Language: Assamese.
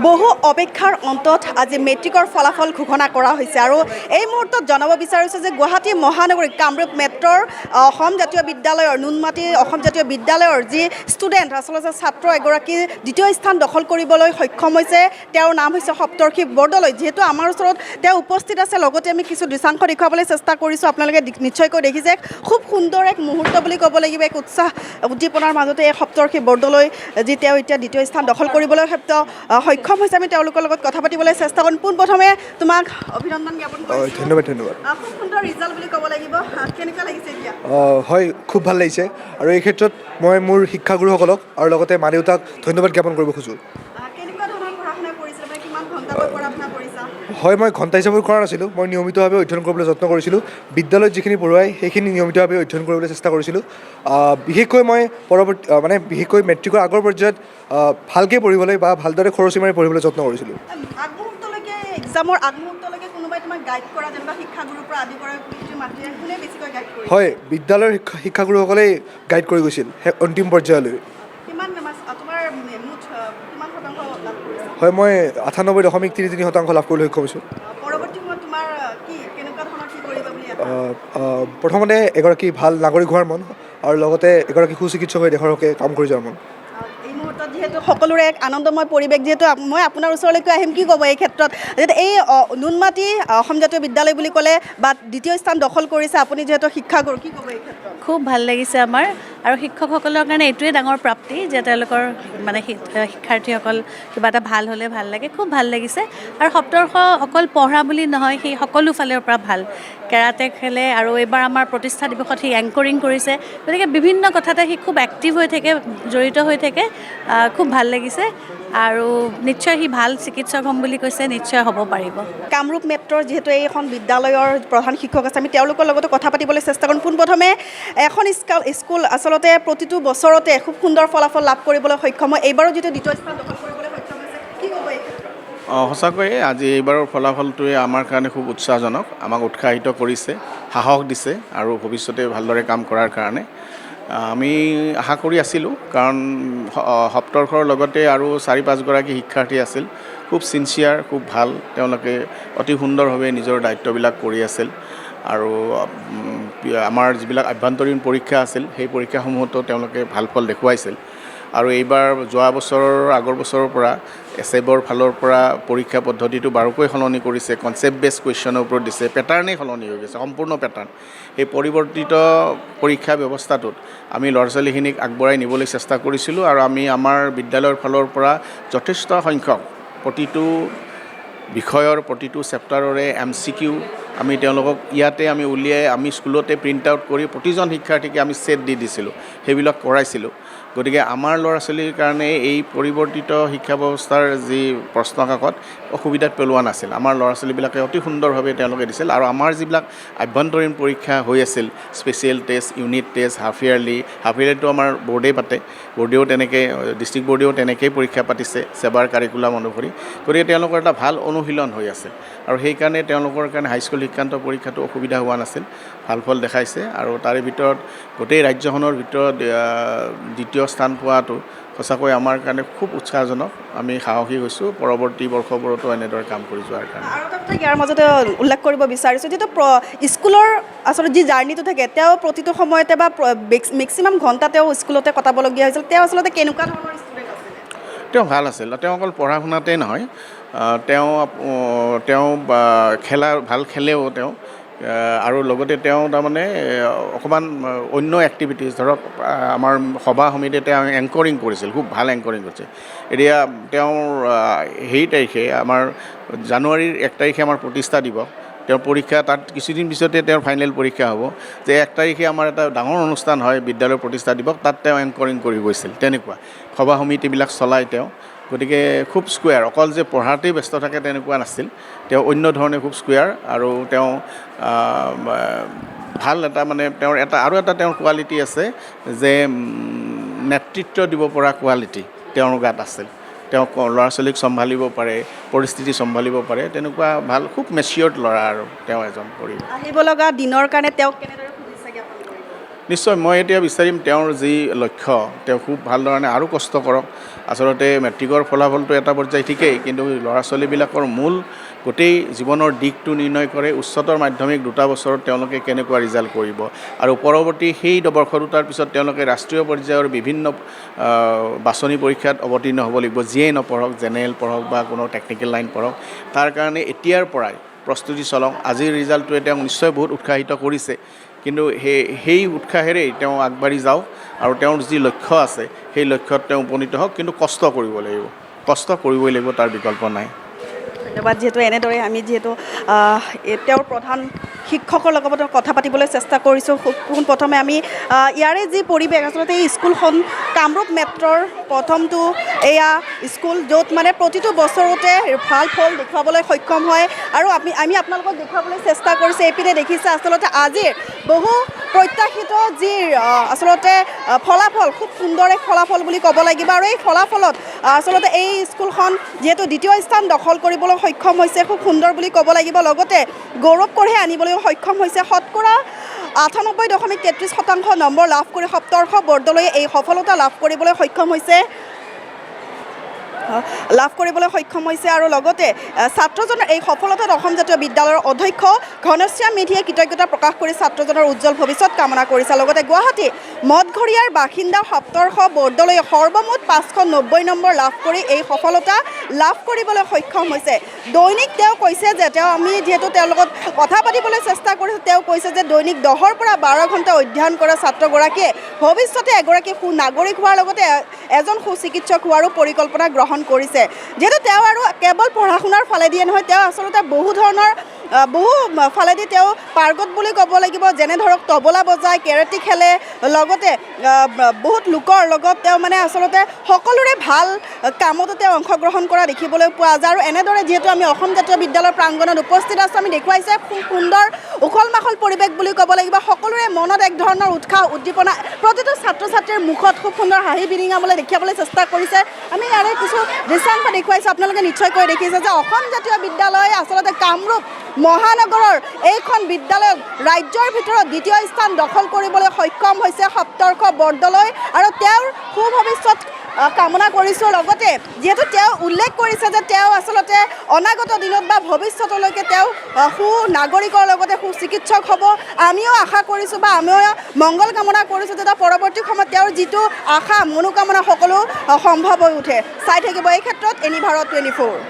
বহু অপেক্ষাৰ অন্তত আজি মেট্ৰিকৰ ফলাফল ঘোষণা কৰা হৈছে আৰু এই মুহূৰ্তত জনাব বিচাৰিছোঁ যে গুৱাহাটী মহানগৰী কামৰূপ মেট্ৰৰ অসম জাতীয় বিদ্যালয়ৰ নুনমাটি অসম জাতীয় বিদ্যালয়ৰ যি ষ্টুডেণ্ট আচলতে ছাত্ৰ এগৰাকী দ্বিতীয় স্থান দখল কৰিবলৈ সক্ষম হৈছে। তেওঁৰ নাম হৈছে সপ্তৰ্ষি বৰদলৈ। যিহেতু আমাৰ ওচৰত তেওঁ উপস্থিত আছে, লগতে আমি কিছু দৃশ্যাংশ দেখুৱাবলৈ চেষ্টা কৰিছোঁ। আপোনালোকে নিশ্চয়কৈ দেখিছে, খুব সুন্দৰ এক মুহূৰ্ত বুলি ক'ব লাগিব। এক উৎসাহ উদ্দীপনাৰ মাজতে এই সপ্তৰ্ষি বৰদলৈ যি তেওঁ এতিয়া দ্বিতীয় স্থান দখল কৰিবলৈ সক্ষম হৈছে। আমি তেওঁলোকৰ লগত কথা পাতিবলৈ চেষ্টা কৰিম। পোনপ্ৰথমে তোমাক অভিনন্দন জ্ঞাপন কৰিছোঁ। ধন্যবাদ। খুব সুন্দৰ ৰিজাল্ট বুলি ক'ব লাগিব। কেনেকুৱা লাগিছে এতিয়া? হয়, খুব ভাল লাগিছে আৰু এই ক্ষেত্ৰত মই মোৰ শিক্ষাগুৰুসকলক আৰু লগতে মা দেউতাক ধন্যবাদ জ্ঞাপন কৰিব খোজোঁ। কেনেকুৱা ধৰণৰ পঢ়া শুনা কৰিছে বা কিমান ঘণ্টাকৈ পঢ়া শুনা কৰিছা? হয়, মই ঘণ্টা হিচাপত কৰা নাছিলোঁ। মই নিয়মিতভাৱে অধ্যয়ন কৰিবলৈ যত্ন কৰিছিলোঁ। বিদ্যালয়ত যিখিনি পঢ়ুৱাই সেইখিনি নিয়মিতভাৱে অধ্যয়ন কৰিবলৈ চেষ্টা কৰিছিলোঁ। বিশেষকৈ মই বিশেষকৈ মেট্ৰিকৰ আগৰ পৰ্যায়ত ভালকৈ পঢ়িবলৈ বা ভালদৰে খৰচি মাৰি পঢ়িবলৈ যত্ন কৰিছিলোঁ। আগমুহূৰ্তলৈকে এক্সামৰ আগমুহূৰ্তলৈকে কোনোবাই তোমাক গাইড কৰা যেনিবা শিক্ষাগুৰুৰ পৰা আদি কৰি মাতৃয়ে কোনে বেছিকৈ গাইড কৰিছে? হয়, বিদ্যালয়ৰ শিক্ষাগুৰুসকলেই গাইড কৰি গৈছিল অন্তিম পৰ্যায়লৈ। কিমান তোমাৰ মুঠ কিমান শতাংশ লাভ কৰিছা? হয়, মই 98.33% লাভ কৰিবলৈ সক্ষম হৈছোঁ। পৰৱৰ্তী সময়ত তোমাৰ কেনেকুৱা ধৰণৰ কি কৰিবা বুলি আশা? প্ৰথমতে এগৰাকী ভাল নাগৰিক হোৱাৰ মন আৰু লগতে এগৰাকী সুচিকিৎসক হৈ দেশৰ হকে কাম কৰি যোৱাৰ মন। এই মুহূৰ্তত যিহেতু সকলোৰে এক আনন্দময় পৰিৱেশ, যিহেতু মই আপোনাৰ ওচৰলৈকে আহিম, কি ক'ব এই ক্ষেত্ৰত? যিহেতু এই নুনমাটি অসম জাতীয় বিদ্যালয় বুলি ক'লে বা দ্বিতীয় স্থান দখল কৰিছে, আপুনি যিহেতু শিক্ষাগুৰু, কি ক'ব এই ক্ষেত্ৰত? খুব ভাল লাগিছে আমাৰ, আৰু শিক্ষকসকলৰ কাৰণে এইটোৱে ডাঙৰ প্ৰাপ্তি যে তেওঁলোকৰ শিক্ষাৰ্থীসকল কিবা এটা ভাল হ'লে ভাল লাগে। খুব ভাল লাগিছে। আৰু সপ্তৰ্ষ অকল পঢ়া বুলি নহয়, সেই সকলো ফালৰ পৰা ভাল। কেৰাটে খেলে আৰু এইবাৰ আমাৰ প্ৰতিষ্ঠা দিৱসত সি এংকৰিং কৰিছে। গতিকে বিভিন্ন কথাতে সি খুব এক্টিভ হৈ থাকে, জড়িত হৈ থাকে। খুব ভাল লাগিছে আৰু নিশ্চয় সি ভাল চিকিৎসক হ'ম বুলি কৈছে, নিশ্চয় হ'ব পাৰিব। কামৰূপ মেট্ৰৰ যিহেতু এইখন বিদ্যালয়ৰ প্ৰধান শিক্ষক আছে, আমি তেওঁলোকৰ লগতো কথা পাতিবলৈ চেষ্টা কৰিম। পোনপ্ৰথমে এখন স্কুল আচলতে প্ৰতিটো বছৰতে খুব সুন্দৰ ফলাফল লাভ কৰিবলৈ সক্ষম হয়। এইবাৰো যিটো দ্বিতীয় স্থান দখল কৰিবলৈ সক্ষম হৈছে, কি ক'ব এই ক্ষেত্ৰত? সঁচাকৈয়ে আজি এইবাৰৰ ফলাফলটোৱে আমাৰ কাৰণে খুব উৎসাহজনক। আমাক উৎসাহিত কৰিছে, সাহস দিছে আৰু ভৱিষ্যতে ভালদৰে কাম কৰাৰ কাৰণে আমি আশা কৰি আছিলোঁ। কাৰণ সপ্তৰ্ষৰ লগতে আৰু 4-5গৰাকী শিক্ষাৰ্থী আছিল, খুব ছিনচিয়াৰ, খুব ভাল। তেওঁলোকে অতি সুন্দৰভাৱে নিজৰ দায়িত্ববিলাক কৰি আছিল আৰু আমাৰ যিবিলাক আভ্যন্তৰীণ পৰীক্ষা আছিল সেই পৰীক্ষাসমূহতো তেওঁলোকে ভাল ফল দেখুৱাইছিল। আৰু এইবাৰ যোৱা বছৰৰ আগৰ বছৰৰ পৰা এছেবৰ ফালৰ পৰা পৰীক্ষা পদ্ধতিটো বাৰুকৈ সলনি কৰিছে। কনচেপ্ট বেছ কুৱেশ্যনৰ ওপৰত দিছে, পেটাৰ্নেই সলনি হৈ গৈছে, সম্পূৰ্ণ পেটাৰ্ণ। এই পৰিৱৰ্তিত পৰীক্ষা ব্যৱস্থাটোত আমি ল'ৰা ছোৱালীখিনিক আগবঢ়াই নিবলৈ চেষ্টা কৰিছিলোঁ আৰু আমি আমাৰ বিদ্যালয়ৰ ফালৰ পৰা যথেষ্ট সংখ্যক প্ৰতিটো বিষয়ৰ প্ৰতিটো চেপ্টাৰৰে MCQ আমি তেওঁলোকক ইয়াতে আমি উলিয়াই আমি স্কুলতে প্ৰিণ্ট আউট কৰি প্ৰতিজন শিক্ষাৰ্থীকে আমি ছেট দি দিছিলোঁ, সেইবিলাক কৰাইছিলোঁ। গতিকে আমাৰ ল'ৰা ছোৱালীৰ কাৰণে এই পৰিৱৰ্তিত শিক্ষা ব্যৱস্থাৰ যি প্ৰশ্ন কাকত অসুবিধাত পেলোৱা নাছিল। আমাৰ ল'ৰা ছোৱালীবিলাকে অতি সুন্দৰভাৱে তেওঁলোকে দিছিল আৰু আমাৰ যিবিলাক আভ্যন্তৰীণ পৰীক্ষা হৈ আছিল, special test, unit test, half ইয়াৰলিটো আমাৰ বোৰ্ডেই পাতে, বোৰ্ডেও তেনেকৈ ডিষ্ট্ৰিক্ট বোৰ্ডেও তেনেকৈয়ে পৰীক্ষা পাতিছে ছেবাৰ কাৰিকুলাম অনুসৰি। গতিকে তেওঁলোকৰ এটা ভাল অনুশীলন হৈ আছে আৰু সেইকাৰণে তেওঁলোকৰ কাৰণে হাইস্কুল শিক্ষান্ত পৰীক্ষাটো অসুবিধা হোৱা নাছিল, ভাল ফল দেখাইছে। আৰু তাৰে ভিতৰত গোটেই ৰাজ্যখনৰ ভিতৰত দ্বিতীয় স্থান পোৱাটো সঁচাকৈ আমাৰ কাৰণে খুব উৎসাহজনক। আমি সাহসী হৈছোঁ পৰৱৰ্তী বৰ্ষবোৰতো এনেদৰে কাম কৰি যোৱাৰ কাৰণে। আৰু এটা কথা ইয়াৰ মাজতে উল্লেখ কৰিব বিচাৰিছোঁ, যিহেতু স্কুলৰ আচলতে যি জাৰ্ণিটো থাকে, তেওঁ প্ৰতিটো সময়তে বা মেক্সিমাম ঘণ্টা তেওঁ স্কুলতে কটাবলগীয়া হৈছিল। তেওঁ আচলতে কেনেকুৱা ধৰণৰ ষ্টুডেণ্ট আছিল? তেওঁ ভাল আছিল। তেওঁ অকল পঢ়া শুনাতেই নহয়, তেওঁ ভাল খেলেও তেওঁ, আৰু লগতে তেওঁ তাৰমানে অকণমান অন্য এক্টিভিটিছ, ধৰক আমাৰ সভা সমিতিয়ে তেওঁ এংকৰিং কৰিছিল, খুব ভাল এংকৰিং কৰিছিল। এতিয়া তেওঁৰ তাৰিখে আমাৰ জানুৱাৰীৰ 1 তাৰিখে আমাৰ প্ৰতিষ্ঠা দিৱস, তেওঁৰ পৰীক্ষা তাত কিছুদিন পিছতে তেওঁৰ ফাইনেল পৰীক্ষা হ'ব। যে 1 তাৰিখে আমাৰ এটা ডাঙৰ অনুষ্ঠান হয় বিদ্যালয়ৰ প্ৰতিষ্ঠা দিৱস, তাত তেওঁ এংকৰিং কৰি গৈছিল। তেনেকুৱা সভা সমিতিবিলাক চলাই তেওঁ। গতিকে খুব স্কুৱেৰ, অকল যে পঢ়াতেই ব্যস্ত থাকে তেনেকুৱা নাছিল, তেওঁ অন্য ধৰণে খুব স্কুৱেৰ। আৰু তেওঁ ভাল এটা তেওঁৰ তেওঁৰ কোৱালিটি আছে যে নেতৃত্ব দিব পৰা কোৱালিটি তেওঁৰ গাত আছিল। তেওঁ ল'ৰা ছোৱালীক চম্ভালিব পাৰে, পৰিস্থিতি চম্ভালিব পাৰে, তেনেকুৱা ভাল খুব মেচিয়ৰ্ড ল'ৰা আৰু তেওঁ এজন পৰিব। আহিব লগা দিনৰ কাৰণে তেওঁক কেনেদৰে শুভেচ্ছা জ্ঞাপন কৰিব? নিশ্চয় মই এতিয়া বিচাৰিম তেওঁৰ যি লক্ষ্য তেওঁ খুব ভাল ধৰণে আৰু কষ্ট কৰক আচলতে মেট্ৰিকৰ ফলাফলটো এটা পৰ্যায় ঠিকেই কিন্তু ল'ৰা ছোৱালীবিলাকৰ মূল গোটেই জীৱনৰ দিশটো নিৰ্ণয় কৰে উচ্চতৰ মাধ্যমিক 2 বছৰত তেওঁলোকে কেনেকুৱা ৰিজাল্ট কৰিব আৰু পৰৱৰ্তী সেই বৰ্ষ 2টাৰ পিছত তেওঁলোকে ৰাষ্ট্ৰীয় পৰ্যায়ৰ বিভিন্ন বাছনি পৰীক্ষাত অৱতীৰ্ণ হ'ব লাগিব যিয়েই নপঢ়ক জেনেৰেল পঢ়ক বা কোনো টেকনিকেল লাইন পঢ়ক তাৰ কাৰণে এতিয়াৰ পৰাই প্ৰস্তুতি চলাওক আজিৰ ৰিজাল্টটোৱে তেওঁক নিশ্চয় বহুত উৎসাহিত কৰিছে কিন্তু সেই উৎসাহেৰেই তেওঁ আগবাঢ়ি যাওক আৰু তেওঁৰ যি লক্ষ্য আছে সেই লক্ষ্যত তেওঁ উপনীত হওক কিন্তু কষ্ট কৰিব লাগিব কষ্ট কৰিবই লাগিব তাৰ বিকল্প নাই ধন্যবাদ যিহেতু এনেদৰে আমি যিহেতু তেওঁৰ প্ৰধান শিক্ষকৰ লগত কথা পাতিবলৈ চেষ্টা কৰিছোঁ পোনপ্ৰথমে আমি ইয়াৰে যি পৰিৱেশ আচলতে এই স্কুলখন কামৰূপ মেট্ৰৰ প্ৰথমটো এয়া স্কুল য'ত মানে প্ৰতিটো বছৰতে ভাল ফল দেখুৱাবলৈ সক্ষম হয় আৰু আমি আপোনালোকক দেখুৱাবলৈ চেষ্টা কৰিছোঁ এইপিনে দেখিছে আচলতে আজিৰ বহু প্ৰত্যাশিত যি আচলতে ফলাফল খুব সুন্দৰ এক ফলাফল বুলি ক'ব লাগিব আৰু এই ফলাফলত আচলতে এই স্কুলখন যিহেতু দ্বিতীয় স্থান দখল কৰিবলৈ সক্ষম হৈছে খুব সুন্দৰ বুলি ক'ব লাগিব লগতে গৌৰৱ কঢ়িয়াই আনিবলৈ সক্ষম হৈছে শতকৰা 98.33% নম্বৰ লাভ কৰি সপ্তৰ্ষ বৰ্ডলৈ এই সফলতা লাভ কৰিবলৈ সক্ষম হৈছে আৰু লগতে ছাত্ৰজনৰ এই সফলতাত অসম জাতীয় বিদ্যালয়ৰ অধ্যক্ষ ঘনশ্যাম মেধিয়ে কৃতজ্ঞতা প্ৰকাশ কৰি ছাত্ৰজনৰ উজ্জ্বল ভৱিষ্যত কামনা কৰিছে লগতে গুৱাহাটী মঠঘৰীয়াৰ বাসিন্দা সপ্তৰ্ষ বৰ্ডলৈ সৰ্বমুঠ 590 নম্বৰ লাভ কৰি এই সফলতা লাভ কৰিবলৈ সক্ষম হৈছে দৈনিক তেওঁ কৈছে যে আমি যিহেতু তেওঁৰ লগত কথা পাতিবলৈ চেষ্টা কৰিছোঁ তেওঁ কৈছে যে দৈনিক 10ৰ পৰা 12 ঘণ্টা অধ্যয়ন কৰা ছাত্ৰগৰাকীয়ে ভৱিষ্যতে এগৰাকী সুনাগৰিক হোৱাৰ লগতে এজন সুচিকিৎসক হোৱাৰো পৰিকল্পনা গ্ৰহণ কৰিছে যেহেতু তেওঁ আৰু কেৱল পঢ়া শুনাৰ ফালেদিয়ে নহয় তেওঁ আচলতে বহু ফালেদি তেওঁ পাৰ্গত বুলি ক'ব লাগিব যেনে ধৰক তবলা বজায় কেৰাটে খেলে লগতে বহুত লোকৰ লগত তেওঁ মানে আচলতে সকলোৰে ভাল কামতো তেওঁ অংশগ্ৰহণ কৰা দেখিবলৈ পোৱা যায় আৰু এনেদৰে যিহেতু আমি অসম জাতীয় বিদ্যালয়ৰ প্ৰাংগণত উপস্থিত আছোঁ আমি দেখুৱাইছে খুব সুন্দৰ উখল মাখল পৰিৱেশ বুলি ক'ব লাগিব সকলোৰে মনত এক ধৰণৰ উৎসাহ উদ্দীপনা প্ৰতিটো ছাত্ৰ ছাত্ৰীৰ মুখত খুব সুন্দৰ হাঁহি বিৰিঙাবলৈ দেখিবলৈ চেষ্টা কৰিছে আমি ইয়াৰে কিছু দৃশ্যাংশ দেখুৱাইছোঁ আপোনালোকে নিশ্চয়কৈ দেখিছে যে অসম জাতীয় বিদ্যালয় আচলতে কামৰূপ মহানগৰৰ এইখন বিদ্যালয়ত ৰাজ্যৰ ভিতৰত দ্বিতীয় স্থান দখল কৰিবলৈ সক্ষম হৈছে সপ্তৰ্ষ বৰ্ডলৈ আৰু তেওঁৰ সুভৱিষ্যত কামনা কৰিছোঁ লগতে যিহেতু তেওঁ উল্লেখ কৰিছে যে তেওঁ আচলতে অনাগত দিনত বা ভৱিষ্যতলৈকে তেওঁ সুনাগৰিকৰ লগতে সুচিকিৎসক হ'ব আমিও আশা কৰিছোঁ বা আমিও মংগল কামনা কৰিছোঁ যে পৰৱৰ্তী সময়ত তেওঁৰ যিটো আশা মনোকামনা সকলো সম্ভৱ হৈ উঠে চাই থাকিব এই ক্ষেত্ৰত এনি ভাৰত 24